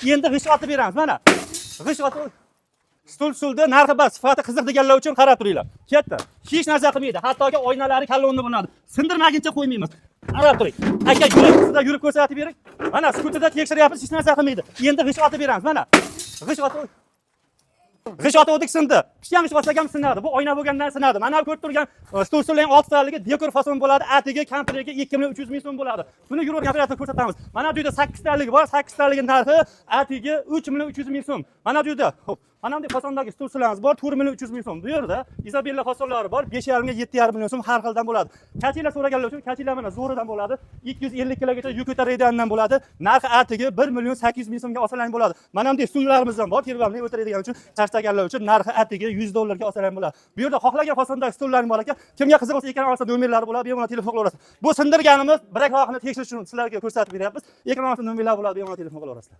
Endi g'ish otib beramiz. Mana. G'ish otib Stulda narxi bas, sifati qiziq deganlar uchun qarab turinglar. Katta. Hech narsa qilmaydi. Hattoki oynalari kallonni bo'ladi. Sindirmaguncha qo'ymaymiz. Qarab turing. Aka sizda yurib ko'rsatib bering. Mana skutida tekshiryapmiz, hech narsa qilmaydi. Endi g'ish otib beramiz. Mana. G'ish otib sindi. Pishgan g'ish otsak ham sinadi. Bu oyna bo'lgandan sinadi. Mana ko'rib turgan stulning 6 taligi dekor fason bo'ladi. Atiga, kampriga 2.300 ming so'm bo'ladi. Buni yurib operator ko'rsatamiz. Mana bu yerda 8 taligi bor. 8 taligi narxi atiga 3.300 ming so'm. Mana bu yerda mana bunday fasondagi stullarimiz bor, 4.300 ming so'm. Bu yerda Isabella fasonlari bor, 5.5 ga 7.5 million so'm har xildan bo'ladi. Kachilar so'raganlar uchun kachilar mana zo'ridan bo'ladi. 250 kilogacha yuk ko'taradigandan bo'ladi. Narxi atiga 1.8 million so'mga osalang bo'ladi. Mana bunday stullarimiz ham bor, terbamli o'tiradigan uchun, charchaganlar uchun narxi atiga $100 ga osalang bo'ladi. Bu yerda xohlagan fasondagi stullaring bor ekan. Kimga qiziq bo'lsa ekran orasida nomerlari bo'ladi, bemalol telefon qilaverasiz. Bu sindirganimiz birak oyoqni tekshirish uchun sizlarga ko'rsatib beryapmiz. Ekran orasida nomerlar bo'ladi, bemalol telefon qilaverasizlar.